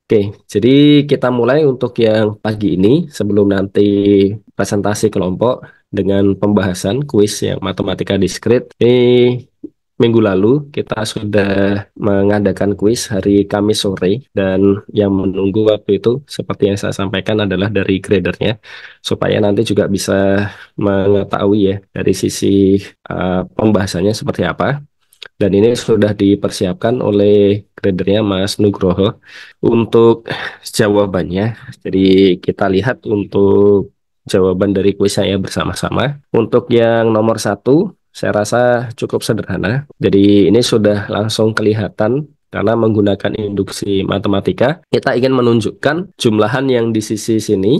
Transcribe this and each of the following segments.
Oke, jadi kita mulai untuk yang pagi ini sebelum nanti presentasi kelompok dengan pembahasan kuis yang matematika diskrit. Ini minggu lalu kita sudah mengadakan kuis hari Kamis sore dan yang menunggu waktu itu seperti yang saya sampaikan adalah dari gradernya supaya nanti juga bisa mengetahui ya dari sisi pembahasannya seperti apa. Dan ini sudah dipersiapkan oleh gradernya Mas Nugroho untuk jawabannya. Jadi kita lihat untuk jawaban dari kuis saya bersama-sama. Untuk yang nomor satu, saya rasa cukup sederhana. Jadi ini sudah langsung kelihatan karena menggunakan induksi matematika, kita ingin menunjukkan jumlahan yang di sisi sini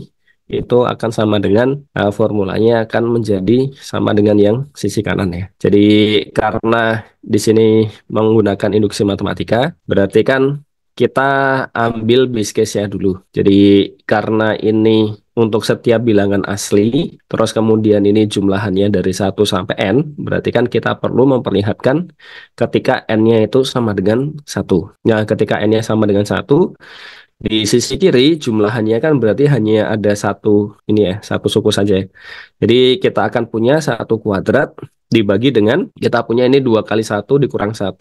itu akan sama dengan formulanya akan menjadi sama dengan yang sisi kanan ya. Jadi karena di sini menggunakan induksi matematika, berarti kan kita ambil base case-nya dulu. Jadi karena ini untuk setiap bilangan asli, terus kemudian ini jumlahannya dari 1 sampai N, berarti kan kita perlu memperlihatkan ketika N-nya itu sama dengan 1. Nah, ketika N-nya sama dengan 1, di sisi kiri jumlahannya kan berarti hanya ada satu ini ya, satu suku saja. Jadi kita akan punya satu kuadrat dibagi dengan kita punya ini 2 kali 1 dikurang 1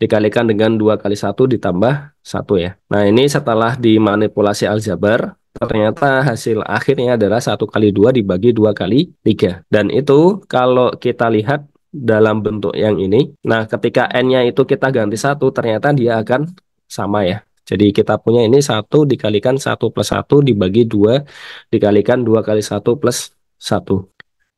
dikalikan dengan 2 kali 1 ditambah 1 ya. Nah ini setelah dimanipulasi aljabar ternyata hasil akhirnya adalah 1 kali 2 dibagi 2 kali 3. Dan itu kalau kita lihat dalam bentuk yang ini, nah ketika N-nya itu kita ganti 1 ternyata dia akan sama ya. Jadi kita punya ini 1 dikalikan 1 plus 1 dibagi 2 dikalikan 2 kali 1 plus 1.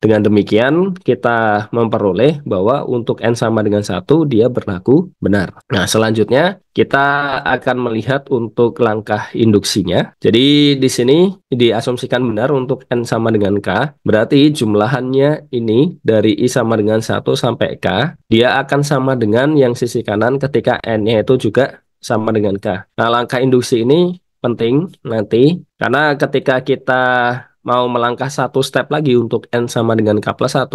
Dengan demikian kita memperoleh bahwa untuk N sama dengan 1 dia berlaku benar. Nah selanjutnya kita akan melihat untuk langkah induksinya. Jadi di sini diasumsikan benar untuk N sama dengan K. Berarti jumlahannya ini dari I sama dengan 1 sampai K. Dia akan sama dengan yang sisi kanan ketika N-nya itu juga sama dengan K. Nah, langkah induksi ini penting nanti karena ketika kita mau melangkah satu step lagi untuk N sama dengan K plus 1,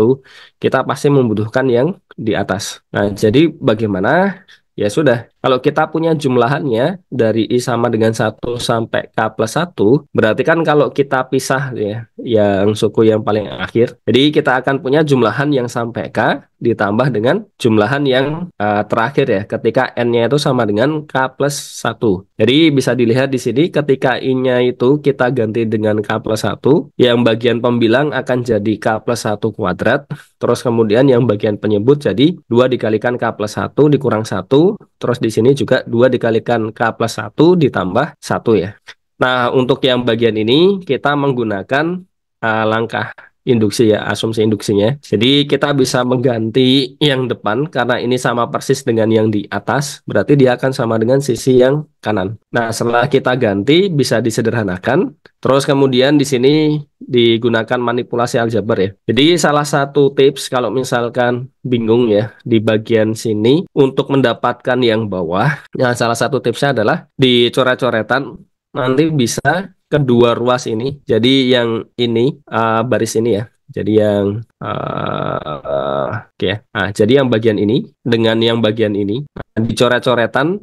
kita pasti membutuhkan yang di atas. Nah, jadi bagaimana? Ya sudah, kalau kita punya jumlahannya dari I sama dengan 1 sampai K plus 1, berarti kan kalau kita pisah ya, yang suku yang paling akhir, jadi kita akan punya jumlahan yang sampai K ditambah dengan jumlahan yang terakhir ya, ketika N-nya itu sama dengan K plus 1. Jadi bisa dilihat di sini ketika I-nya itu kita ganti dengan K plus 1, yang bagian pembilang akan jadi K plus 1 kuadrat, terus kemudian yang bagian penyebut jadi 2 dikalikan K plus 1 dikurang 1, terus di sini juga 2 dikalikan K plus 1 ditambah 1 ya. Nah, untuk yang bagian ini kita menggunakan langkah induksi ya, asumsi induksinya. Jadi kita bisa mengganti yang depan karena ini sama persis dengan yang di atas, berarti dia akan sama dengan sisi yang kanan. Nah, setelah kita ganti bisa disederhanakan. Terus kemudian di sini digunakan manipulasi aljabar ya. Jadi salah satu tips kalau misalkan bingung ya di bagian sini untuk mendapatkan yang bawah, nah salah satu tipsnya adalah dicoret-coretan nanti bisa kedua ruas ini. Jadi yang ini baris ini ya. Jadi yang oke ya. Nah, jadi yang bagian ini dengan yang bagian ini dicoret-coretan,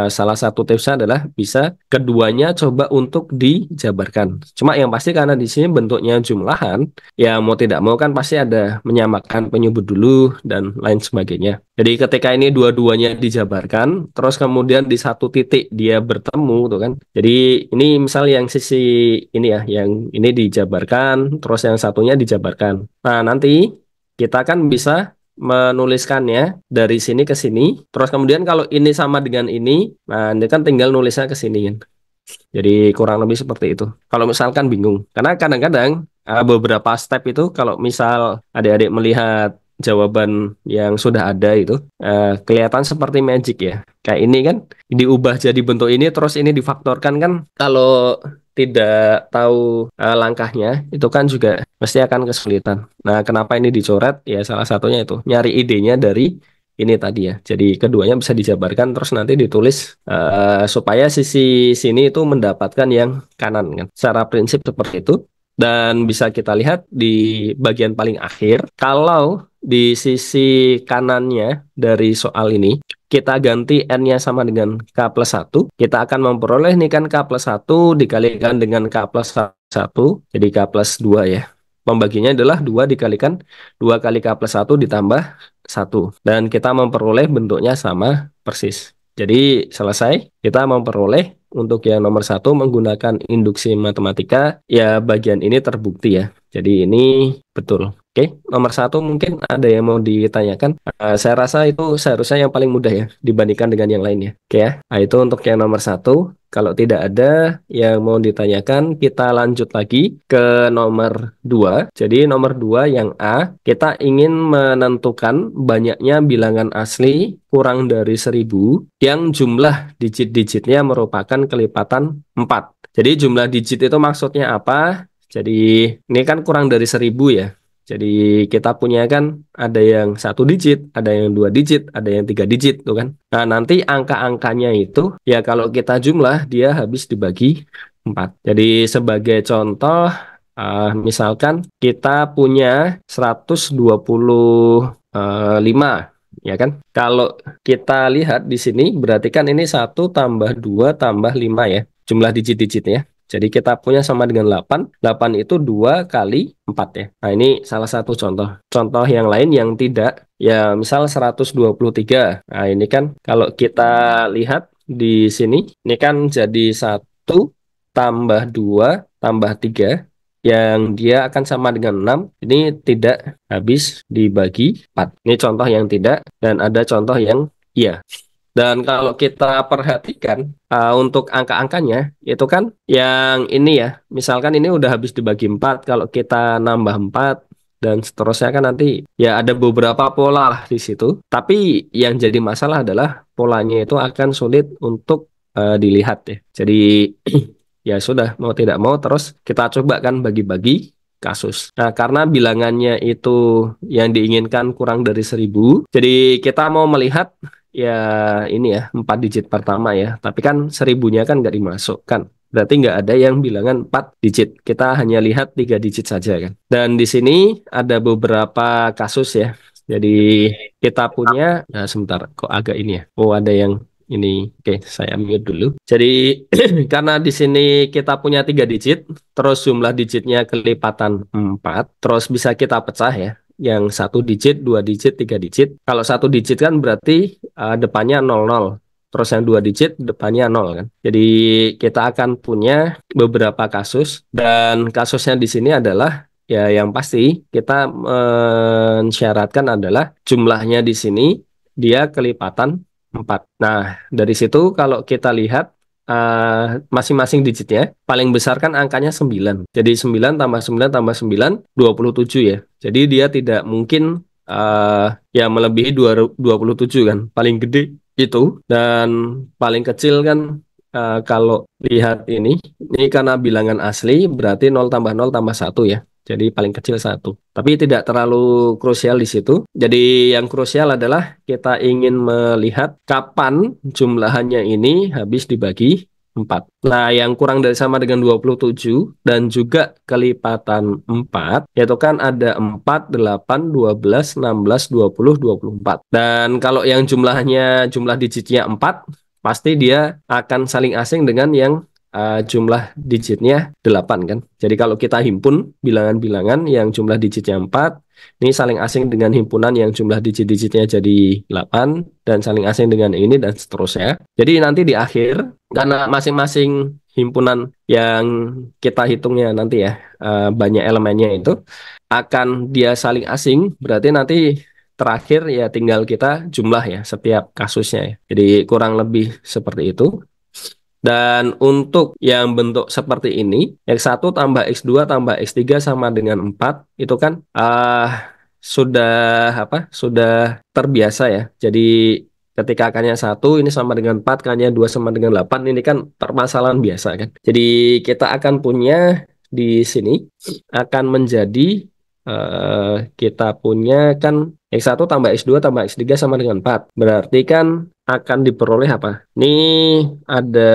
salah satu tipsnya adalah bisa keduanya coba untuk dijabarkan. Cuma yang pasti karena di sini bentuknya jumlahan, ya mau tidak mau kan pasti ada menyamakan penyebut dulu dan lain sebagainya. Jadi ketika ini dua-duanya dijabarkan, terus kemudian di satu titik dia bertemu tuh kan. Jadi ini misal yang sisi ini ya, yang ini dijabarkan, terus yang satunya dijabarkan. Nah, nanti kita kan bisa menuliskannya dari sini ke sini. Terus kemudian kalau ini sama dengan ini, nah ini kan tinggal nulisnya ke sini kan. Jadi kurang lebih seperti itu. Kalau misalkan bingung, karena kadang-kadang beberapa step itu kalau misal adik-adik melihat jawaban yang sudah ada itu kelihatan seperti magic ya. Kayak ini kan diubah jadi bentuk ini terus ini difaktorkan kan kalau tidak tahu langkahnya itu kan juga pasti akan kesulitan. Nah, kenapa ini dicoret? Ya salah satunya itu nyari idenya dari ini tadi ya. Jadi keduanya bisa dijabarkan terus nanti ditulis supaya sisi sini itu mendapatkan yang kanan kan. Secara prinsip seperti itu. Dan bisa kita lihat di bagian paling akhir, kalau di sisi kanannya dari soal ini, kita ganti N-nya sama dengan K plus 1, kita akan memperoleh nih kan K plus 1 dikalikan dengan K plus 1, jadi K plus 2 ya. Pembaginya adalah 2 dikalikan 2 kali K plus 1 ditambah 1. Dan kita memperoleh bentuknya sama persis. Jadi selesai, kita memperoleh untuk yang nomor 1 menggunakan induksi matematika, ya bagian ini terbukti ya. Jadi ini betul. Oke, nomor 1 mungkin ada yang mau ditanyakan. Saya rasa itu seharusnya yang paling mudah ya dibandingkan dengan yang lainnya. Oke ya, nah, itu untuk yang nomor 1. Kalau tidak ada yang mau ditanyakan, kita lanjut lagi ke nomor 2. Jadi nomor 2 yang A, kita ingin menentukan banyaknya bilangan asli kurang dari 1000 yang jumlah digit-digitnya merupakan kelipatan 4. Jadi jumlah digit itu maksudnya apa? Jadi ini kan kurang dari 1000 ya. Jadi kita punya kan ada yang 1 digit, ada yang 2 digit, ada yang 3 digit tuh kan. Nah nanti angka-angkanya itu ya kalau kita jumlah dia habis dibagi 4. Jadi sebagai contoh misalkan kita punya 125 ya kan. Kalau kita lihat di sini berarti kan ini 1 tambah 2 tambah 5 ya. Jumlah digit-digitnya. Jadi kita punya sama dengan 8. 8 itu 2 kali 4 ya. Nah ini salah satu contoh. Contoh yang lain yang tidak. Ya misal 123. Nah ini kan kalau kita lihat di sini. Ini kan jadi 1 tambah 2 tambah 3. Yang dia akan sama dengan 6. Ini tidak habis dibagi 4. Ini contoh yang tidak. Dan ada contoh yang iya. Dan kalau kita perhatikan untuk angka-angkanya itu kan yang ini ya, misalkan ini udah habis dibagi 4, kalau kita nambah 4 dan seterusnya kan nanti ya ada beberapa pola lah di situ. Tapi yang jadi masalah adalah polanya itu akan sulit untuk dilihat ya. Jadi ya sudah mau tidak mau terus kita coba kan bagi-bagi kasus. Nah, karena bilangannya itu yang diinginkan kurang dari 1000, jadi kita mau melihat ya ini ya 4 digit pertama ya, tapi kan 1000-nya kan nggak dimasukkan, berarti nggak ada yang bilangan 4 digit, kita hanya lihat 3 digit saja kan. Dan di sini ada beberapa kasus ya, jadi kita punya nah sebentar kok agak ini ya, oh ada yang ini, oke saya mute dulu. Jadi karena di sini kita punya 3 digit, terus jumlah digitnya kelipatan 4, terus bisa kita pecah ya, yang 1 digit, 2 digit, 3 digit. Kalau 1 digit kan berarti depannya 00. Terus yang 2 digit depannya 0 kan. Jadi kita akan punya beberapa kasus. Dan kasusnya di sini adalah ya yang pasti kita mensyaratkan adalah jumlahnya di sini dia kelipatan 4. Nah dari situ kalau kita lihat masing-masing digitnya paling besar kan angkanya 9. Jadi 9 tambah 9 tambah 9 27 ya. Jadi dia tidak mungkin ya melebihi 27 kan. Paling gede itu dan paling kecil kan kalau lihat ini karena bilangan asli berarti 0 tambah 0 tambah 1 ya. Jadi paling kecil 1. Tapi tidak terlalu krusial di situ. Jadi yang krusial adalah kita ingin melihat kapan jumlahannya ini habis dibagi 4. Nah, yang kurang dari sama dengan 27 dan juga kelipatan 4, yaitu kan ada 4, 8, 12, 16, 20, 24. Dan kalau yang jumlah digitnya 4, pasti dia akan saling asing dengan yang jumlah digitnya 8 kan. Jadi kalau kita himpun bilangan-bilangan yang jumlah digitnya 4, ini saling asing dengan himpunan yang jumlah digit-digitnya jadi 8 dan saling asing dengan ini dan seterusnya. Jadi nanti di akhir karena masing-masing himpunan yang kita hitungnya nanti ya banyak elemennya itu akan dia saling asing, berarti nanti terakhir ya tinggal kita jumlah ya setiap kasusnya ya. Jadi kurang lebih seperti itu. Dan untuk yang bentuk seperti ini, X1 tambah X2 tambah X3 sama dengan 4, itu kan sudah sudah terbiasa ya. Jadi ketika K-nya 1 ini sama dengan 4, K-nya 2 sama dengan 8, ini kan permasalahan biasa kan. Jadi kita akan punya di sini akan menjadi kita punya kan X1 tambah X2 tambah X3 sama dengan 4. Berarti kan akan diperoleh apa? Ini ada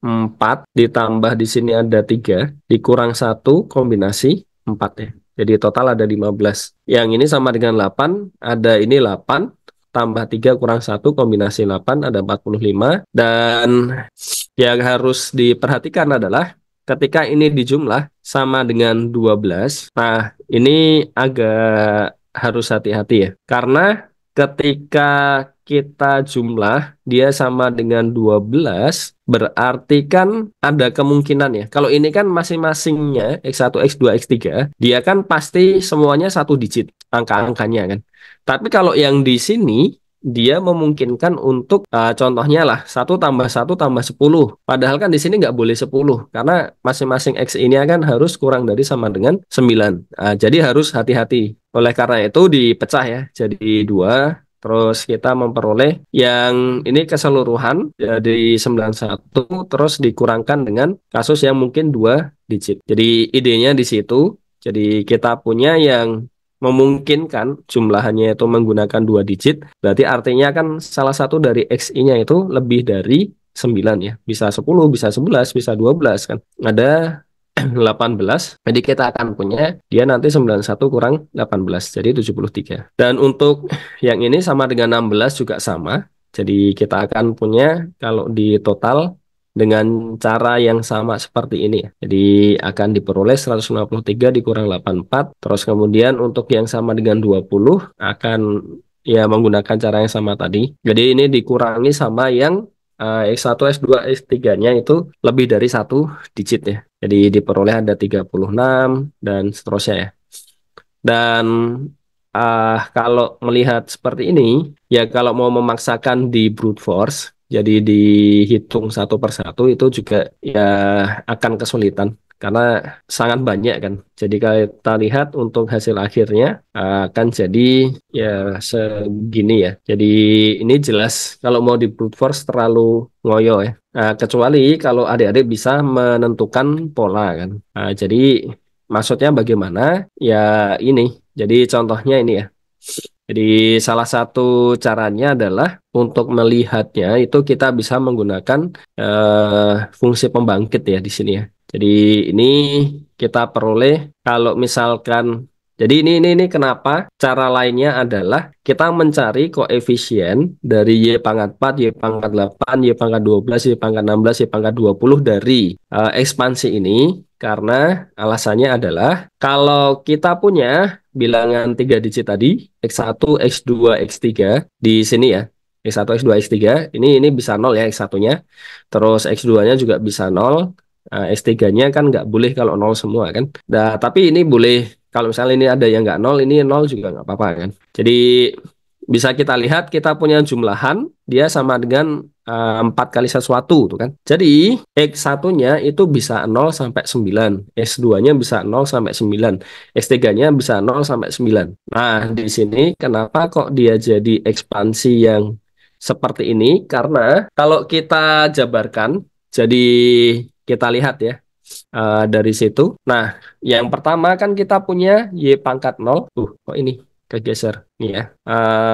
4 ditambah di sini ada 3 dikurang 1 kombinasi 4 ya. Jadi total ada 15. Yang ini sama dengan 8, ada ini 8 tambah 3 kurang 1 kombinasi 8 ada 45. Dan yang harus diperhatikan adalah ketika ini dijumlah sama dengan 12. Nah, ini agak harus hati-hati ya. Karena ketika kita jumlah dia sama dengan 12, berarti kan ada kemungkinan ya. Kalau ini kan masing-masingnya X1, X2, X3, dia kan pasti semuanya satu digit angka-angkanya kan. Tapi kalau yang di sini dia memungkinkan untuk contohnya lah 1 tambah 1 tambah 10. Padahal kan di sini nggak boleh 10 karena masing-masing X ini kan harus kurang dari sama dengan 9. Jadi harus hati-hati. Oleh karena itu dipecah ya jadi 2. Terus kita memperoleh yang ini keseluruhan jadi 91 terus dikurangkan dengan kasus yang mungkin 2 digit. Jadi idenya di situ. Jadi kita punya yang memungkinkan jumlahannya itu menggunakan 2 digit. Berarti artinya kan salah satu dari XI-nya itu lebih dari 9 ya. Bisa 10, bisa 11, bisa 12 kan. Ada 18. Jadi kita akan punya dia nanti 91 kurang 18. Jadi 73. Dan untuk yang ini sama dengan 16 juga sama. Jadi kita akan punya kalau di total dengan cara yang sama seperti ini ya. Jadi akan diperoleh 153 dikurang 84. Terus kemudian untuk yang sama dengan 20 akan ya menggunakan cara yang sama tadi. Jadi ini dikurangi sama yang X1, X2, X3-nya itu lebih dari 1 digit ya. Jadi diperoleh ada 36 dan seterusnya ya. Dan kalau melihat seperti ini, ya kalau mau memaksakan di brute force, jadi dihitung satu persatu itu juga ya akan kesulitan karena sangat banyak kan. Jadi kalau kita lihat untuk hasil akhirnya akan jadi ya segini ya. Jadi ini jelas kalau mau di brute force terlalu ngoyo ya. Kecuali kalau adik-adik bisa menentukan pola kan. Jadi maksudnya bagaimana? Ya ini. Jadi contohnya ini ya. Jadi salah satu caranya adalah untuk melihatnya itu kita bisa menggunakan fungsi pembangkit ya di sini ya. Jadi ini kita peroleh kalau misalkan jadi ini kenapa cara lainnya adalah kita mencari koefisien dari Y pangkat 4, Y pangkat 8, Y pangkat 12, Y pangkat 16, Y pangkat 20 dari ekspansi ini karena alasannya adalah kalau kita punya bilangan 3 digit tadi X1, X2, X3 di sini ya. X1, X2, X3 ini bisa 0 ya X1-nya. Terus X2-nya juga bisa 0. S3-nya kan nggak boleh kalau 0 semua kan. Nah, tapi ini boleh kalau misalnya ini ada yang nggak 0, ini 0 juga nggak apa-apa kan. Jadi bisa kita lihat kita punya jumlahan dia sama dengan 4 kali sesuatu tuh kan. Jadi X1-nya itu bisa 0 sampai 9, X2-nya bisa 0 sampai 9, X3-nya bisa 0 sampai 9. Nah, di sini kenapa kok dia jadi ekspansi yang seperti ini? Karena kalau kita jabarkan, jadi kita lihat ya dari situ. Nah, yang pertama kan kita punya Y pangkat 0. Kok ini kegeser nih ya.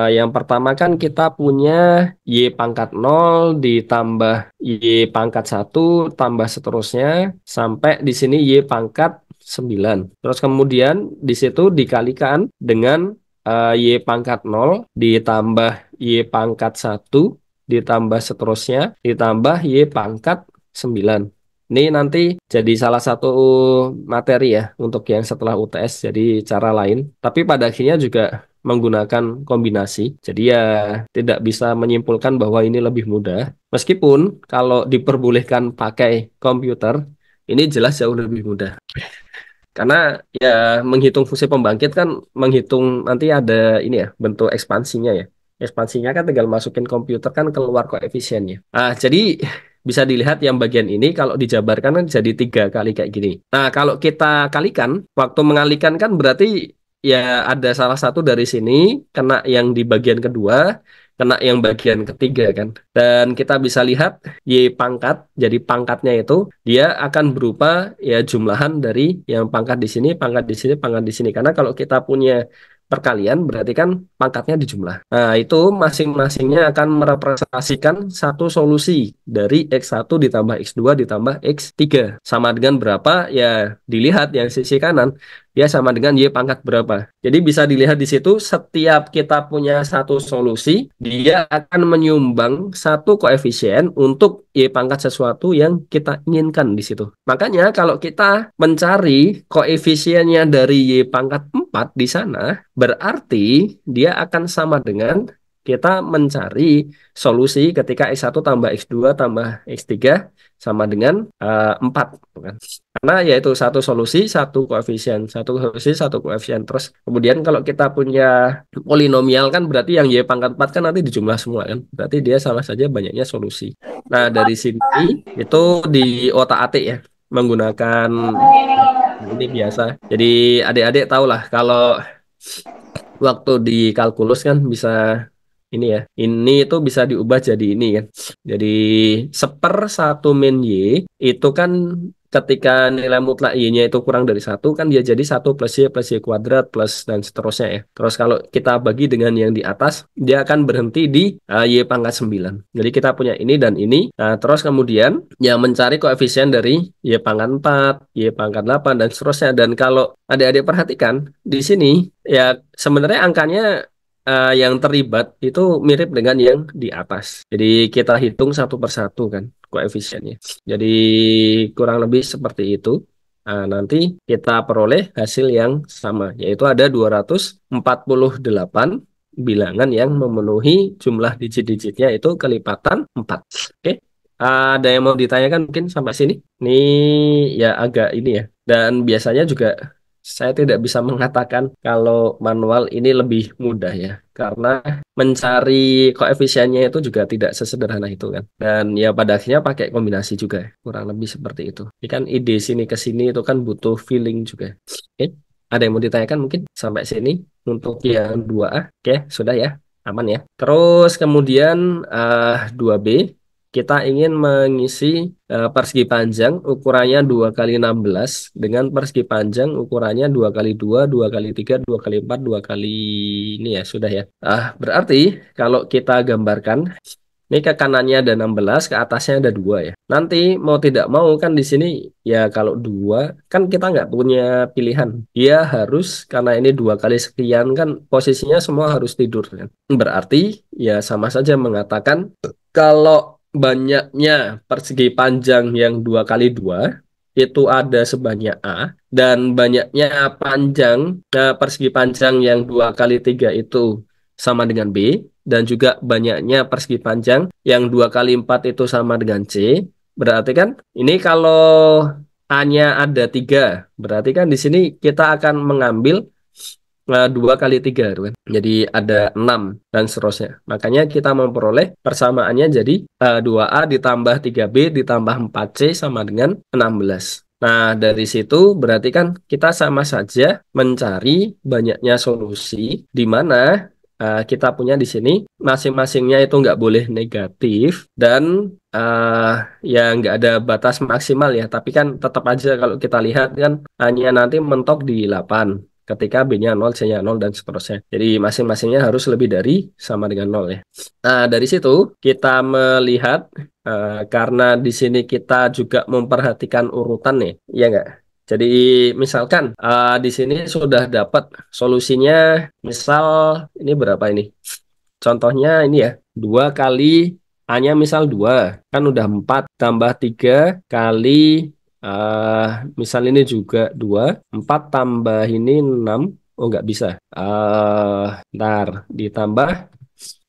Yang pertama kan kita punya Y pangkat 0 ditambah Y pangkat 1 tambah seterusnya sampai di sini Y pangkat 9. Terus kemudian di situ dikalikan dengan Y pangkat 0 ditambah Y pangkat 1 ditambah seterusnya ditambah Y pangkat 9. Ini nanti jadi salah satu materi ya untuk yang setelah UTS, jadi cara lain. Tapi pada akhirnya juga menggunakan kombinasi. Jadi ya tidak bisa menyimpulkan bahwa ini lebih mudah. Meskipun kalau diperbolehkan pakai komputer, ini jelas jauh lebih mudah. Karena ya menghitung fungsi pembangkit kan menghitung nanti ada ini ya bentuk ekspansinya ya. Ekspansinya kan tinggal masukin komputer kan keluar koefisiennya. Jadi bisa dilihat yang bagian ini kalau dijabarkan kan jadi 3 kali kayak gini. Nah, kalau kita kalikan, waktu mengalikan kan berarti ya ada salah satu dari sini kena yang di bagian kedua, kena yang bagian ketiga kan. Dan kita bisa lihat Y pangkat, jadi pangkatnya itu dia akan berupa ya jumlahan dari yang pangkat di sini, pangkat di sini, pangkat di sini. Karena kalau kita punya perkalian berarti kan pangkatnya dijumlah. Nah, itu masing-masingnya akan merepresentasikan satu solusi dari X1 ditambah X2 ditambah X3. Sama dengan berapa? Ya, dilihat yang sisi kanan. Ya, sama dengan Y pangkat berapa. Jadi bisa dilihat di situ setiap kita punya satu solusi, dia akan menyumbang satu koefisien untuk Y pangkat sesuatu yang kita inginkan di situ. Makanya kalau kita mencari koefisiennya dari Y pangkat 4 di sana, berarti dia akan sama dengan kita mencari solusi ketika X1 tambah X2 tambah X3 sama dengan 4. Kan? Karena yaitu satu solusi, satu koefisien. Satu solusi, satu koefisien. Terus kemudian kalau kita punya polinomial kan berarti yang Y pangkat 4 kan nanti dijumlah semua kan. Berarti dia sama saja banyaknya solusi. Nah dari sini itu di otak-atik ya. Menggunakan ini biasa. Jadi adik-adik tahu lah kalau waktu di kalkulus kan bisa ini ya. Ini itu bisa diubah jadi ini kan. Jadi seper satu min Y itu kan ketika nilai mutlak Y-nya itu kurang dari satu kan dia jadi satu plus Y kuadrat plus dan seterusnya ya. Terus kalau kita bagi dengan yang di atas dia akan berhenti di Y pangkat 9. Jadi kita punya ini dan ini. Nah, terus kemudian ya mencari koefisien dari Y pangkat 4, Y pangkat 8 dan seterusnya. Dan kalau adik-adik perhatikan di sini ya sebenarnya angkanya yang terlibat itu mirip dengan yang di atas. Jadi kita hitung satu persatu kan koefisiennya. Jadi kurang lebih seperti itu. Nah, nanti kita peroleh hasil yang sama, yaitu ada 248 bilangan yang memenuhi jumlah digit-digitnya itu kelipatan 4. Oke. Ada yang mau ditanyakan mungkin sampai sini? Ini ya agak ini ya. Dan biasanya juga saya tidak bisa mengatakan kalau manual ini lebih mudah ya, karena mencari koefisiennya itu juga tidak sesederhana itu kan. Dan ya pada akhirnya pakai kombinasi juga, kurang lebih seperti itu. Ini kan ide sini ke sini itu kan butuh feeling juga. Oke, ada yang mau ditanyakan mungkin sampai sini untuk yang 2A? Oke, sudah ya, aman ya. Terus kemudian 2B. Kita ingin mengisi persegi panjang ukurannya 2 kali 16 dengan persegi panjang ukurannya 2 kali 2, 2 kali 3, 2 kali 4, 2 kali ini ya, sudah ya. Berarti kalau kita gambarkan, ini ke kanannya ada 16, ke atasnya ada 2 ya. Nanti mau tidak mau kan di sini ya kalau 2 kan kita nggak punya pilihan. Dia harus, karena ini 2 kali sekian kan posisinya semua harus tidur kan. Berarti ya sama saja mengatakan kalau banyaknya persegi panjang yang 2 kali 2 itu ada sebanyak A dan banyaknya panjang persegi panjang yang 2 kali 3 itu sama dengan B dan juga banyaknya persegi panjang yang 2 kali 4 itu sama dengan C. Berarti kan ini kalau A-nya ada 3 berarti kan di sini kita akan mengambil 2 kali 3 gitu kan. Jadi ada 6 dan seterusnya. Makanya kita memperoleh persamaannya jadi 2A ditambah 3B ditambah 4C sama dengan 16. Nah, dari situ berarti kan kita sama saja mencari banyaknya solusi di mana kita punya di sini masing-masingnya itu nggak boleh negatif dan ya nggak ada batas maksimal ya. Tapi kan tetap aja kalau kita lihat kan hanya nanti mentok di 8 ketika B-nya 0, C-nya 0, dan seterusnya. Jadi masing-masingnya harus lebih dari sama dengan 0 ya. Nah, dari situ kita melihat karena di sini kita juga memperhatikan urutan nih, ya nggak? Jadi misalkan di sini sudah dapat solusinya, misal ini berapa ini? Contohnya ini ya, 2 kali A-nya misal 2, kan udah 4 tambah 3 kali eh misal ini juga 2, 4 tambah ini 6. Oh, nggak bisa. Ntar ditambah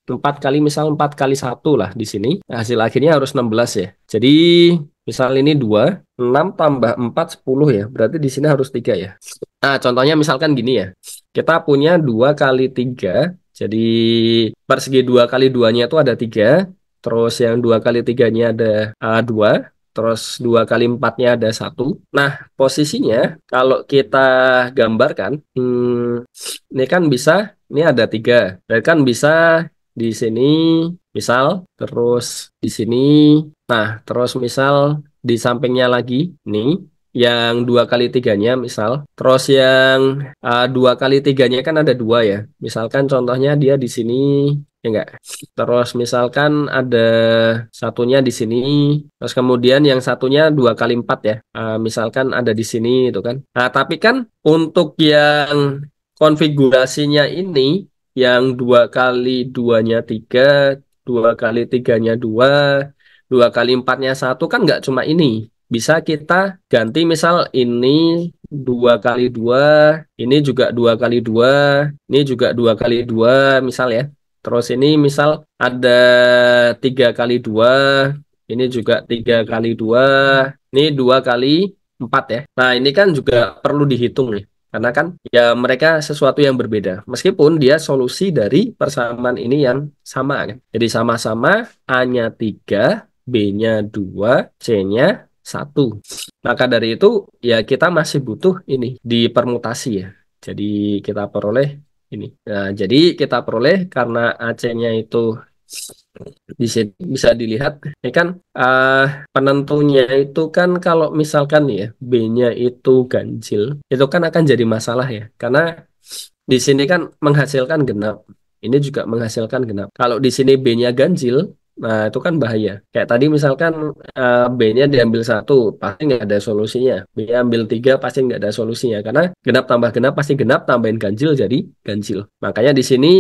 4 kali misal 4 kali 1 lah di sini. Hasil akhirnya harus 16 ya. Jadi misal ini 2, 6 tambah 4, 10 ya. Berarti di sini harus 3 ya. Nah, contohnya misalkan gini ya. Kita punya 2 kali 3. Jadi persegi 2 kali 2-nya itu ada 3. Terus yang 2 kali 3-nya ada 2. Terus 2 kali 4-nya ada 1. Nah, posisinya kalau kita gambarkan, ini kan bisa, ini ada 3. Dan kan bisa di sini, misal, terus di sini. Nah, terus misal di sampingnya lagi, nih, yang 2 kali 3-nya misal, terus yang 2 kali 3-nya kan ada 2 ya. Misalkan contohnya dia di sini, ya enggak. Terus misalkan ada satunya di sini, terus kemudian yang satunya 2 kali 4 ya. Misalkan ada di sini itu kan. Nah, tapi kan untuk yang konfigurasinya ini, yang 2 kali 2-nya 3, 2 kali 3-nya 2, 2 kali 4-nya 1 kan nggak cuma ini. Bisa kita ganti misal ini 2 kali 2, ini juga 2 kali 2, ini juga 2 kali 2 misal ya. Terus ini misal ada 3 kali 2, ini juga 3 kali 2, ini 2 kali 4 ya. Nah ini kan juga perlu dihitung nih. Karena kan ya mereka sesuatu yang berbeda. Meskipun dia solusi dari persamaan ini yang sama kan. Jadi sama-sama A-nya 3, B-nya 2, C-nya 1. Maka dari itu ya kita masih butuh ini di permutasi ya. Jadi kita peroleh ini. Nah, jadi kita peroleh karena AC-nya itu di sini bisa dilihat ini kan eh, penentunya itu kan kalau misalkan nih ya B-nya itu ganjil itu kan akan jadi masalah ya karena di sini kan menghasilkan genap, ini juga menghasilkan genap. Kalau di sini B-nya ganjil, nah itu kan bahaya. Kayak tadi misalkan B-nya diambil 1 pasti nggak ada solusinya. B-nya ambil 3 pasti nggak ada solusinya karena genap tambah genap pasti genap, tambahin ganjil jadi ganjil. Makanya di sini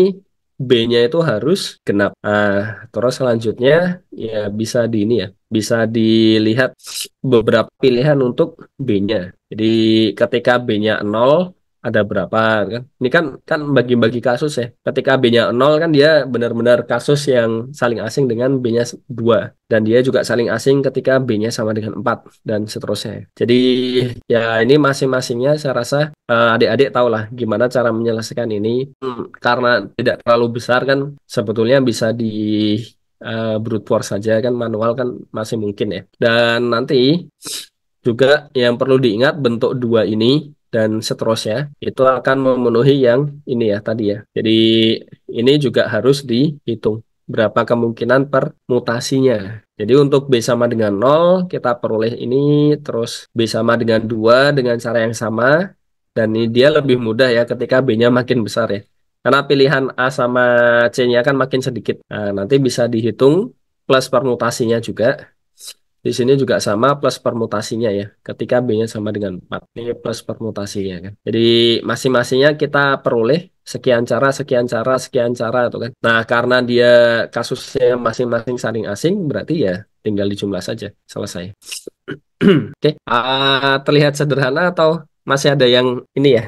B-nya itu harus genap. Nah, terus selanjutnya ya bisa di ini ya, bisa dilihat beberapa pilihan untuk B-nya. Jadi ketika B-nya 0 ada berapa kan? Ini kan kan bagi-bagi kasus ya. Ketika B-nya 0 kan dia benar-benar kasus yang saling asing dengan B-nya 2 dan dia juga saling asing ketika B-nya sama dengan 4 dan seterusnya. Jadi ya ini masing-masingnya saya rasa adik-adik tahulah gimana cara menyelesaikan ini. Karena tidak terlalu besar kan sebetulnya bisa di brute force saja kan, manual kan masih mungkin ya. Dan nanti juga yang perlu diingat bentuk 2 ini dan seterusnya itu akan memenuhi yang ini ya tadi ya. Jadi ini juga harus dihitung berapa kemungkinan permutasinya. Jadi untuk B sama dengan 0 kita peroleh ini, terus B sama dengan 2 dengan cara yang sama, dan ini dia lebih mudah ya ketika B-nya makin besar ya. Karena pilihan A sama C-nya kan makin sedikit. Nah, nanti bisa dihitung plus permutasinya juga. Di sini juga sama plus permutasinya ya. Ketika B-nya sama dengan 4. Ini plus permutasinya kan. Jadi masing-masingnya kita peroleh sekian cara, sekian cara, sekian cara itu kan. Nah, karena dia kasusnya masing-masing saling asing, berarti ya tinggal dijumlah saja. Selesai. Oke. Terlihat sederhana atau masih ada yang ini ya?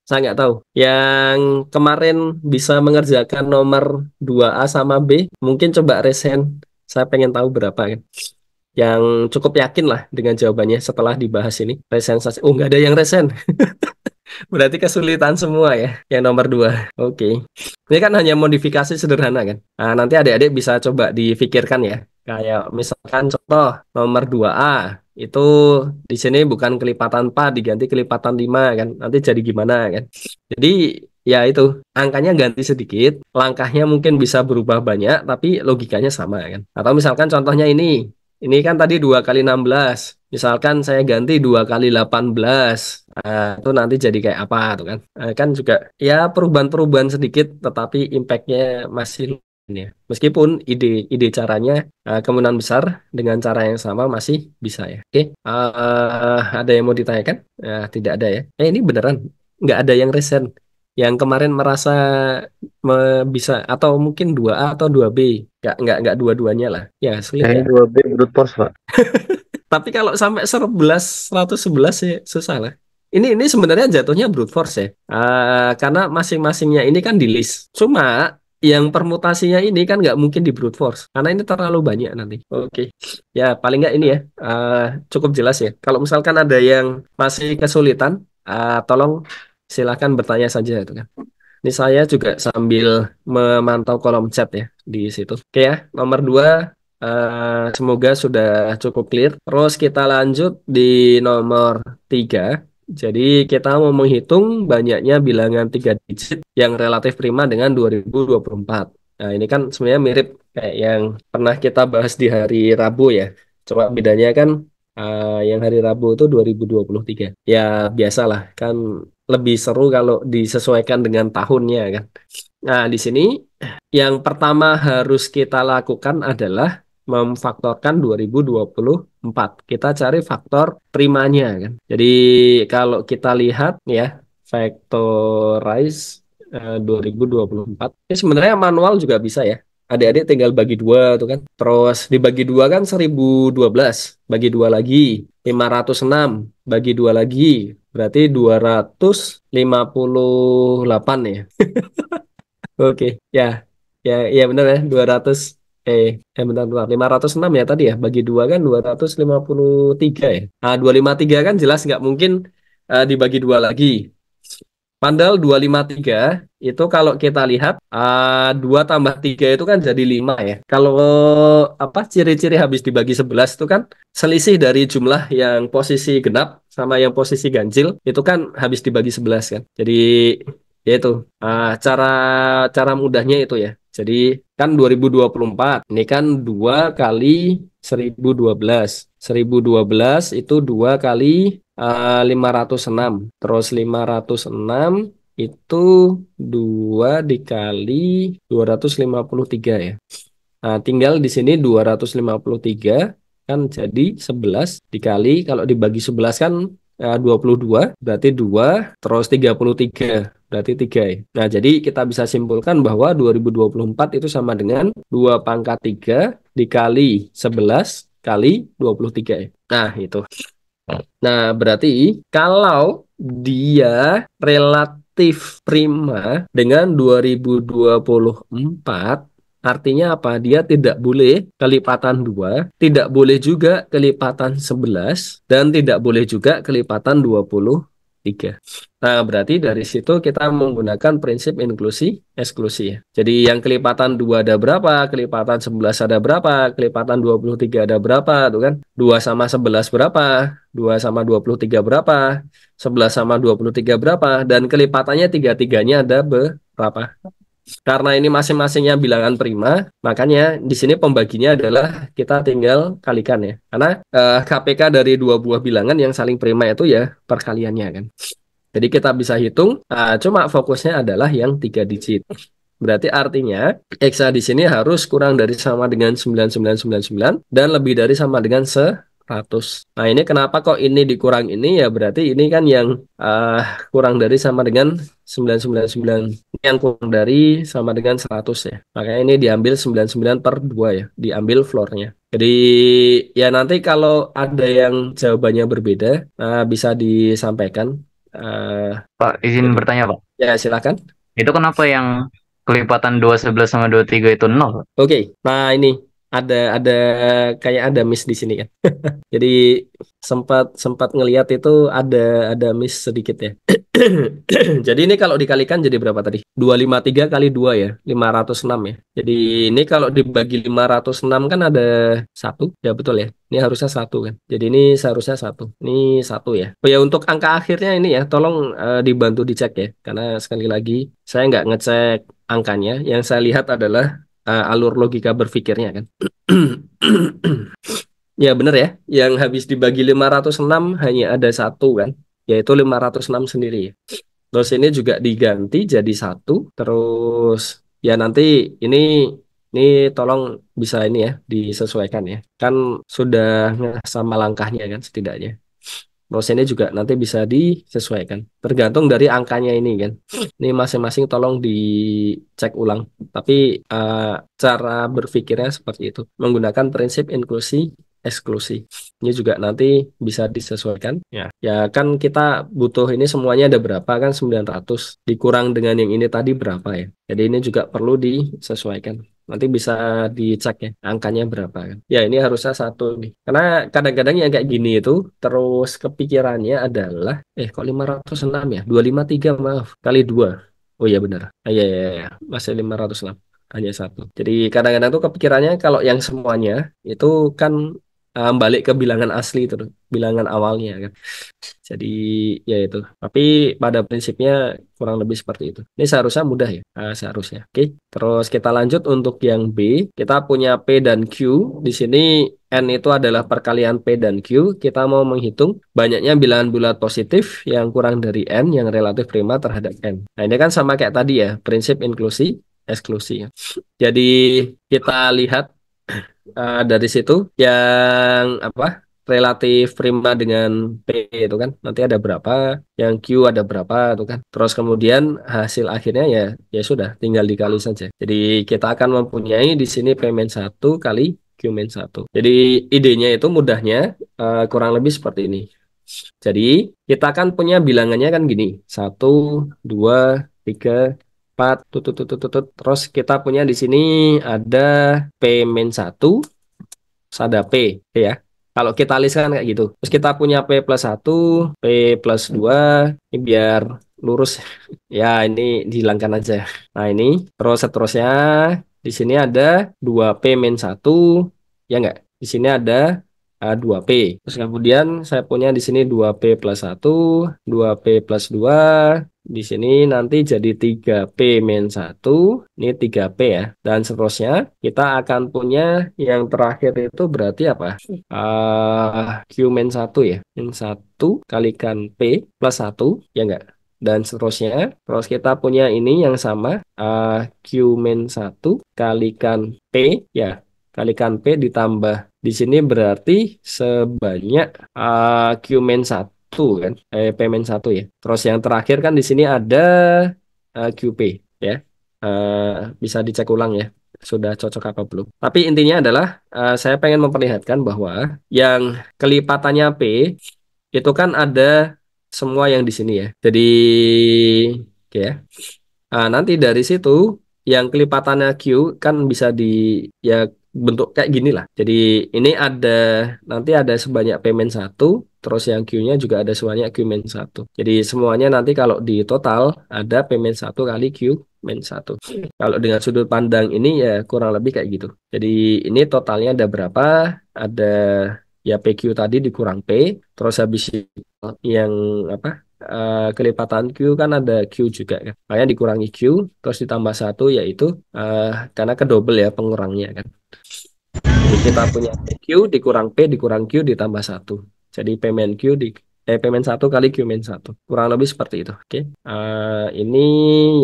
Saya nggak tahu. Yang kemarin bisa mengerjakan nomor 2A sama B, mungkin coba resen. Saya pengen tahu berapa kan yang cukup yakin lah dengan jawabannya setelah dibahas ini. Resen saja. Oh, nggak ada yang resen. Berarti kesulitan semua ya, yang nomor 2. Oke. Ini kan hanya modifikasi sederhana kan. Nah, nanti adik-adik bisa coba difikirkan ya. Kayak misalkan contoh nomor 2A itu di sini bukan kelipatan 4 diganti kelipatan 5 kan. Nanti jadi gimana kan. Jadi ya itu angkanya ganti sedikit, langkahnya mungkin bisa berubah banyak, tapi logikanya sama kan. Atau misalkan contohnya ini kan tadi 2 kali 16. Misalkan saya ganti 2 kali 18. Nah, itu nanti jadi kayak apa tuh kan. Kan juga ya perubahan-perubahan sedikit tetapi impactnya masih lumayan ya. Meskipun ide caranya kemungkinan besar dengan cara yang sama masih bisa ya. Oke, ada yang mau ditanyakan? Tidak ada ya. Ini beneran nggak ada yang resen. Yang kemarin merasa bisa atau mungkin 2A atau 2B. Nggak dua-duanya lah. Ya, sulit Kayaknya ya. 2B brute force, Pak. Tapi kalau sampai 111 sih susah lah. Ini sebenarnya jatuhnya brute force ya. Karena masing-masingnya ini kan di list. Cuma yang permutasinya ini kan nggak mungkin di brute force. Karena ini terlalu banyak nanti. Oke. Ya paling nggak ini ya. Cukup jelas ya. Kalau misalkan ada yang masih kesulitan, tolong silakan bertanya saja itu kan. Ini saya juga sambil memantau kolom chat ya di situ. Oke ya, nomor 2 semoga sudah cukup clear. Terus kita lanjut di nomor 3. Jadi kita mau menghitung banyaknya bilangan 3 digit yang relatif prima dengan 2024. Nah ini kan sebenarnya mirip kayak yang pernah kita bahas di hari Rabu ya. Cuma bedanya kan Yang hari Rabu itu 2023. Ya biasalah kan lebih seru kalau disesuaikan dengan tahunnya kan. Nah, di sini yang pertama harus kita lakukan adalah memfaktorkan 2024. Kita cari faktor primanya kan. Jadi kalau kita lihat ya, factorize 2024. Ini sebenarnya manual juga bisa ya. Adik-adik tinggal bagi dua tuh kan. Terus dibagi dua kan 1012. Bagi dua lagi 506. Bagi dua lagi berarti 258 ya. Oke, ya, ya, ya benar ya, 200, eh, bentar, bentar, 506 ya tadi ya, bagi dua kan 253 ya. Nah, 253 kan jelas nggak mungkin dibagi dua lagi. Padahal 253 itu kalau kita lihat 2 tambah 3 itu kan jadi 5 ya. Kalau apa ciri-ciri habis dibagi 11 itu kan selisih dari jumlah yang posisi genap sama yang posisi ganjil itu kan habis dibagi 11 kan. Jadi ya itu cara cara mudahnya itu ya. Jadi kan 2024 ini kan 2 kali 1012. 1012 itu 2 kali 506. Terus 506 itu 2 dikali 253 ya. Nah, tinggal di sini 253 kan jadi 11 dikali kalau dibagi 11 kan 22 berarti 2 terus 33 berarti 3 ya. Nah, jadi kita bisa simpulkan bahwa 2024 itu sama dengan 2 pangkat 3 dikali 11 kali 23 ya. Nah, itu. Nah, berarti kalau dia relatif prima dengan 2024, artinya apa? Dia tidak boleh kelipatan 2, tidak boleh juga kelipatan 11, dan tidak boleh juga kelipatan 23. Nah, berarti dari situ kita menggunakan prinsip inklusi eksklusi ya. Jadi yang kelipatan 2 ada berapa, kelipatan 11 ada berapa, kelipatan 23 ada berapa, tuh kan? 2 sama 11 berapa, 2 sama 23 berapa, 11 sama 23 berapa, dan kelipatannya tiga-tiganya ada berapa. Karena ini masing-masingnya bilangan prima, makanya di sini pembaginya adalah kita tinggal kalikan ya. Karena KPK dari dua buah bilangan yang saling prima itu ya perkaliannya kan. Jadi kita bisa hitung, cuma fokusnya adalah yang 3 digit. Berarti artinya Hexa di sini harus kurang dari sama dengan 9999 dan lebih dari sama dengan 100. Nah, ini kenapa kok ini dikurang ini ya berarti ini kan yang uh, kurang dari sama dengan 999. Ini yang kurang dari sama dengan 100 ya. Makanya ini diambil 99 per 2 ya, diambil floornya. Jadi ya nanti kalau ada yang jawabannya berbeda, bisa disampaikan. Uh, Pak, izin jadi bertanya, Pak. ya silakan. Itu kenapa yang kelipatan 211 sama 23 itu nol, Pak? Oke, nah ini ada kayak ada miss di sini kan. Jadi sempat sempat ngelihat itu ada miss sedikit ya. Jadi ini kalau dikalikan jadi berapa tadi? 253 kali 2 ya, 506 ya. Jadi ini kalau dibagi 506 kan ada satu, ya betul ya. Ini harusnya satu kan. Jadi ini seharusnya satu. Ini satu ya. Oh ya untuk angka akhirnya ini ya, tolong dibantu dicek ya. Karena sekali lagi saya nggak ngecek angkanya. Yang saya lihat adalah alur logika berpikirnya kan. Ya benar ya, yang habis dibagi 506 hanya ada satu kan, yaitu 506 sendiri ya. Terus ini juga diganti jadi satu, terus ya nanti ini ini tolong bisa ini ya disesuaikan ya. Kan sudah sama langkahnya kan setidaknya. Terus ini juga nanti bisa disesuaikan. Tergantung dari angkanya ini kan. Ini masing-masing tolong dicek ulang. Tapi eh, cara berpikirnya seperti itu. Menggunakan prinsip inklusi eksklusi. Ini juga nanti bisa disesuaikan. Ya, ya kan kita butuh ini semuanya ada berapa kan 900 dikurang dengan yang ini tadi berapa ya. Jadi ini juga perlu disesuaikan. Nanti bisa dicek ya angkanya berapa kan. Ya ini harusnya satu nih. Karena kadang-kadang yang kayak gini itu terus kepikirannya adalah kok 506 ya? 253 maaf kali 2. Oh iya benar. Iya iya iya. Masih 506 hanya satu. Jadi kadang-kadang tuh kepikirannya kalau yang semuanya itu kan balik ke bilangan asli itu, bilangan awalnya kan. Jadi ya itu. Tapi pada prinsipnya kurang lebih seperti itu. Ini seharusnya mudah ya, seharusnya. Oke. Terus kita lanjut untuk yang B. Kita punya P dan Q. Di sini N itu adalah perkalian P dan Q. Kita mau menghitung banyaknya bilangan bulat positif yang kurang dari N yang relatif prima terhadap N. Nah ini kan sama kayak tadi ya, prinsip inklusi, eksklusi ya. Jadi kita lihat dari situ yang apa relatif prima dengan P itu kan nanti ada berapa, yang Q ada berapa itu kan. Terus kemudian hasil akhirnya ya ya sudah tinggal dikali saja. Jadi kita akan mempunyai di sini P min 1 kali Q min 1. Jadi idenya itu mudahnya kurang lebih seperti ini. Jadi kita kan punya bilangannya kan gini, satu, dua, tiga, empat, tutut, tutut, tutut. Terus kita punya di sini ada P min 1, terus ada P ya. Kalau kita list kan kayak gitu. Terus kita punya P plus 1, P plus 2, ini biar lurus. Ya, ini dihilangkan aja. Nah, ini terus seterusnya di sini ada 2P min 1, ya enggak? Di sini ada 2P. Terus kemudian saya punya di sini 2P plus 1, 2P plus 2. Di sini nanti jadi 3P min 1. Ini 3P ya. Dan seterusnya kita akan punya yang terakhir itu berarti apa? Q min 1 ya. Min 1 kalikan P plus 1. Ya enggak? Dan seterusnya. Terus kita punya ini yang sama. Q min 1 kalikan P. Ya. Kalikan P ditambah. Di sini berarti sebanyak Q min 1 kan. P min 1 ya. Terus yang terakhir kan di sini ada QP ya. Eh, Bisa dicek ulang ya. Sudah cocok apa belum. Tapi intinya adalah saya pengen memperlihatkan bahwa yang kelipatannya P itu kan ada semua yang di sini ya. Jadi oke ya. Nanti dari situ yang kelipatannya Q kan bisa di ya bentuk kayak gini lah. Jadi ini ada nanti ada sebanyak P min 1, terus yang Q-nya juga ada sebanyak Q min 1. Jadi semuanya nanti kalau di total ada P min 1 kali Q min 1. Kalau dengan sudut pandang ini ya kurang lebih kayak gitu. Jadi ini totalnya ada berapa? Ada ya PQ tadi dikurang P, terus habis itu yang apa? Kelipatan Q kan ada Q juga kan. Makanya dikurangi Q, terus ditambah satu yaitu eh, karena kedouble ya pengurangnya kan. Jadi kita punya PQ dikurang P dikurang Q ditambah satu. Jadi P min Q P min 1 kali Q min 1. Kurang lebih seperti itu. Oke. Ini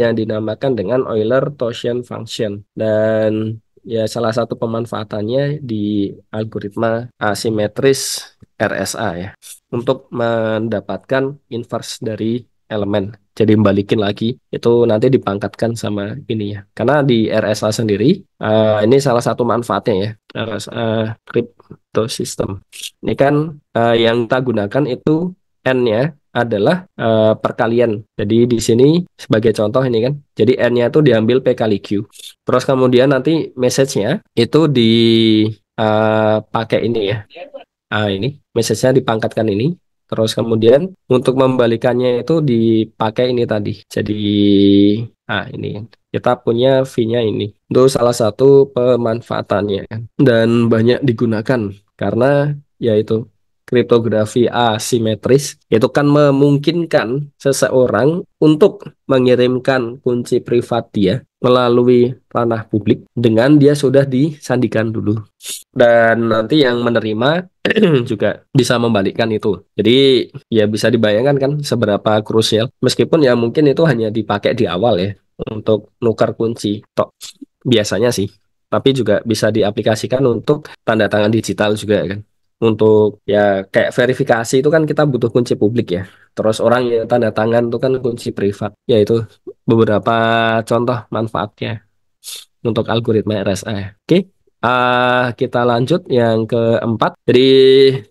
yang dinamakan dengan Euler-Taussian function. Dan ya salah satu pemanfaatannya di algoritma asimetris RSA ya. Untuk mendapatkan inverse dari elemen. Jadi balikin lagi itu nanti dipangkatkan sama ini ya. Karena di RSA sendiri ini salah satu manfaatnya ya. RSA crypto system. Ini kan yang kita gunakan itu N-nya adalah perkalian. Jadi di sini sebagai contoh ini kan. Jadi N-nya itu diambil P kali Q. Terus kemudian nanti message-nya itu dipakai ini ya. Ini message-nya dipangkatkan ini. Terus kemudian untuk membalikannya itu dipakai ini tadi. Jadi ini kita punya V-nya ini. Itu salah satu pemanfaatannya kan. Dan banyak digunakan karena yaitu kriptografi asimetris itu kan memungkinkan seseorang untuk mengirimkan kunci privat dia melalui ranah publik dengan dia sudah disandikan dulu. Dan nanti yang menerima juga bisa membalikkan itu. Jadi ya bisa dibayangkan kan seberapa krusial. Meskipun ya mungkin itu hanya dipakai di awal ya untuk nukar kunci. Tok biasanya sih. Tapi juga bisa diaplikasikan untuk tanda tangan digital juga kan. Untuk ya kayak verifikasi itu kan kita butuh kunci publik ya. Terus orang yang tanda tangan itu kan kunci privat. Ya itu beberapa contoh manfaatnya untuk algoritma RSA. Oke. Kita lanjut yang keempat. Jadi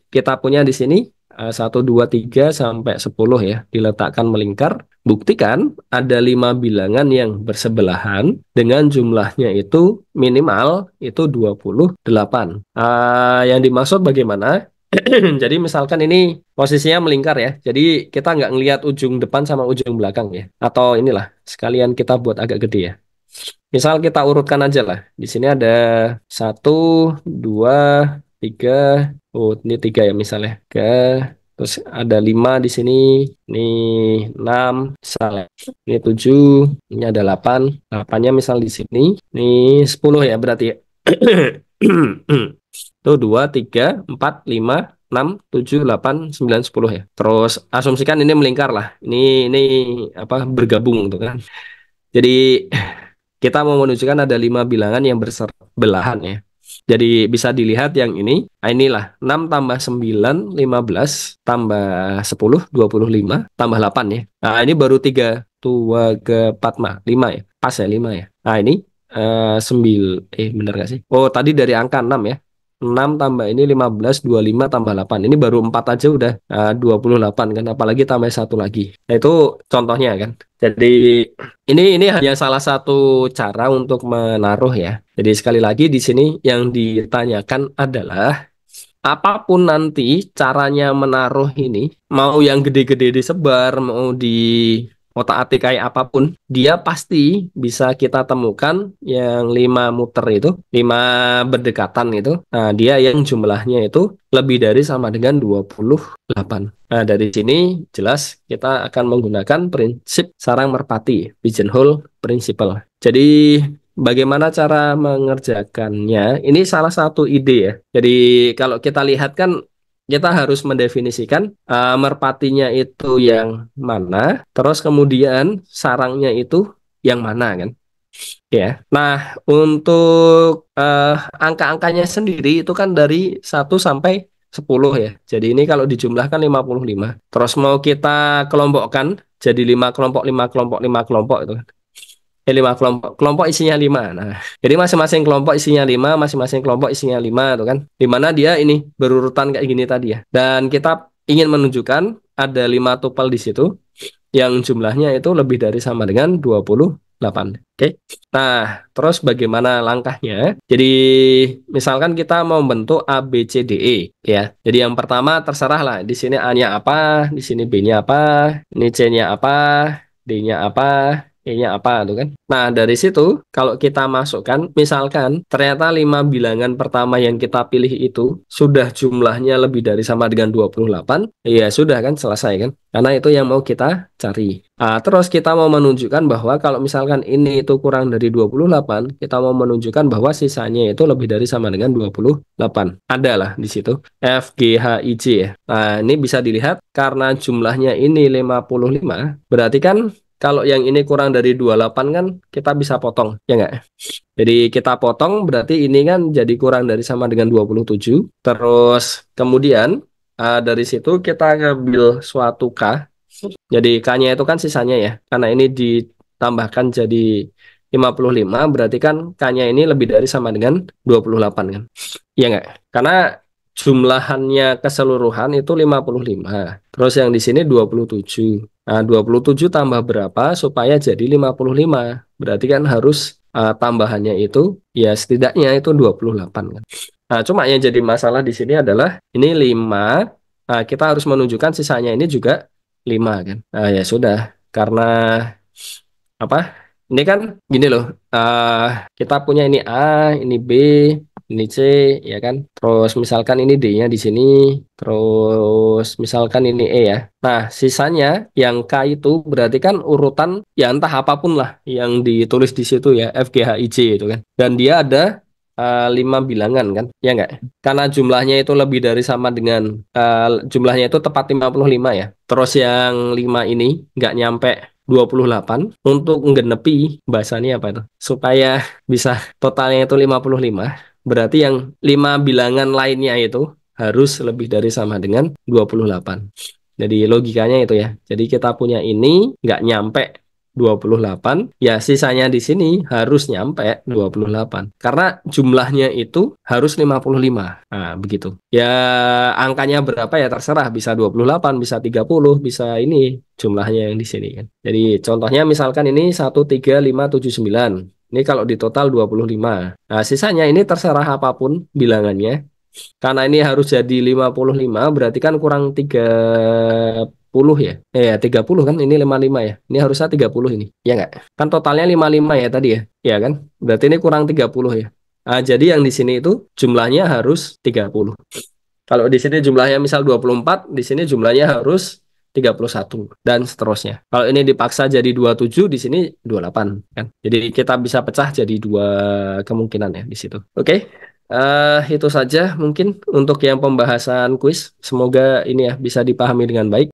kita punya di sini 1, 2, 3 sampai 10 ya. Diletakkan melingkar. Buktikan ada 5 bilangan yang bersebelahan dengan jumlahnya itu minimal itu 28. Yang dimaksud bagaimana? Jadi misalkan ini posisinya melingkar ya. Jadi kita nggak ngelihat ujung depan sama ujung belakang ya. Atau inilah sekalian kita buat agak gede ya. Misal kita urutkan aja lah. Di sini ada 1, 2, 3. Oh, ini 3 ya misalnya. Terus ada 5 di sini. Ini 6 misalnya. Ini 7. Ini ada 8. 8-nya misal di sini. Ini 10 ya berarti ya. Itu 2, 3, 4, 5, 6, 7, 8, 9, 10 ya. Terus asumsikan ini melingkar lah. Ini apa bergabung tuh kan. Jadi kita mau menunjukkan ada 5 bilangan yang bersebelahan ya. Jadi bisa dilihat yang ini. Nah, inilah 6 tambah 9, 15 tambah 10, 25 tambah 8 ya. Nah, ini baru 3, 2 ke 4 mah 5 ya. Pas ya 5 ya. Nah, ini 9 bener gak sih? Oh, tadi dari angka 6 ya. 6 tambah ini 15, 25 tambah 8. Ini baru 4 aja udah 28 kan. Apalagi tambah satu lagi. Nah, itu contohnya kan. Jadi ini hanya salah satu cara untuk menaruh ya. Jadi sekali lagi di sini yang ditanyakan adalah apapun nanti caranya menaruh ini, mau yang gede-gede disebar, mau di otak-atik kayak apapun, dia pasti bisa kita temukan yang 5 muter itu, 5 berdekatan itu. Nah, dia yang jumlahnya itu lebih dari sama dengan 28. Nah, dari sini jelas kita akan menggunakan prinsip sarang merpati, pigeonhole principle. Jadi bagaimana cara mengerjakannya? Ini salah satu ide ya. Jadi kalau kita lihat kan kita harus mendefinisikan merpatinya itu yang mana, terus kemudian sarangnya itu yang mana kan? Ya. Nah, untuk angka-angkanya sendiri itu kan dari 1 sampai 10 ya. Jadi ini kalau dijumlahkan 55. Terus mau kita kelompokkan jadi 5 kelompok, 5 kelompok, 5 kelompok itu. 5 kelompok. Kelompok isinya 5. Nah, jadi masing-masing kelompok isinya 5, masing-masing kelompok isinya 5 tuh kan. Di mana dia ini berurutan kayak gini tadi ya. Dan kita ingin menunjukkan ada 5 tupel di situ yang jumlahnya itu lebih dari sama dengan 28. Oke. Nah, terus bagaimana langkahnya? Jadi misalkan kita mau bentuk A B C D E ya. Jadi yang pertama terserah lah di sini A-nya apa, di sini B-nya apa, ini C-nya apa, D-nya apa, E-nya apa tuh kan. Nah, dari situ kalau kita masukkan misalkan ternyata 5 bilangan pertama yang kita pilih itu sudah jumlahnya lebih dari sama dengan 28, ya sudah kan selesai kan. Karena itu yang mau kita cari. Nah, terus kita mau menunjukkan bahwa kalau misalkan ini itu kurang dari 28, kita mau menunjukkan bahwa sisanya itu lebih dari sama dengan 28. Ada lah di situ. F, G, H, I, J ya. Nah, ini bisa dilihat karena jumlahnya ini 55, berarti kan kalau yang ini kurang dari 28 kan kita bisa potong, ya nggak? Jadi kita potong berarti ini kan jadi kurang dari sama dengan 27. Terus kemudian dari situ kita ngambil suatu K. Jadi K-nya itu kan sisanya ya. Karena ini ditambahkan jadi 55 berarti kan K-nya ini lebih dari sama dengan 28 kan. Iya nggak? Karena jumlahannya keseluruhan itu 55. Terus yang di sini 27. Nah, 27 tambah berapa supaya jadi 55? Berarti kan harus tambahannya itu ya setidaknya itu 28 kan. Nah, cuma yang jadi masalah di sini adalah ini 5. Nah, kita harus menunjukkan sisanya ini juga 5 kan. Nah, ya sudah. Karena apa? Ini kan gini loh. eh kita punya ini A, ini B, ini C, ya kan. Terus misalkan ini D-nya di sini. Terus misalkan ini E ya. Nah, sisanya yang K itu berarti kan urutan ya entah apapun lah yang ditulis di situ ya. F, G, H, I, J itu kan. Dan dia ada 5 bilangan kan. Ya enggak? Karena jumlahnya itu lebih dari sama dengan jumlahnya itu tepat 55 ya. Terus yang 5 ini nggak nyampe 28 untuk nggenepi bahasanya apa itu supaya bisa totalnya itu 55 berarti yang 5 bilangan lainnya itu harus lebih dari sama dengan 28. Jadi logikanya itu ya, jadi kita punya ini nggak nyampe 28, ya sisanya di sini harus nyampe 28 karena jumlahnya itu harus 55. Nah begitu ya, angkanya berapa ya terserah, bisa 28, bisa 30, bisa ini jumlahnya yang di sini kan. Jadi contohnya misalkan ini 1, 3, 5, 7, 9. Ini kalau di total 25. Nah, sisanya ini terserah apapun bilangannya. Karena ini harus jadi 55, berarti kan kurang 30 ya. Ya 30 kan, ini 55 ya. Ini harusnya 30 ini. Ya nggak? Kan totalnya 55 ya tadi ya. Ya kan? Berarti ini kurang 30 ya. Jadi yang di sini itu jumlahnya harus 30. Kalau di sini jumlahnya misal 24, di sini jumlahnya harus 31 dan seterusnya. Kalau ini dipaksa jadi 27, di sini 28 kan. Jadi kita bisa pecah jadi dua kemungkinan ya di situ. Oke. Itu saja mungkin untuk yang pembahasan kuis. Semoga ini ya bisa dipahami dengan baik.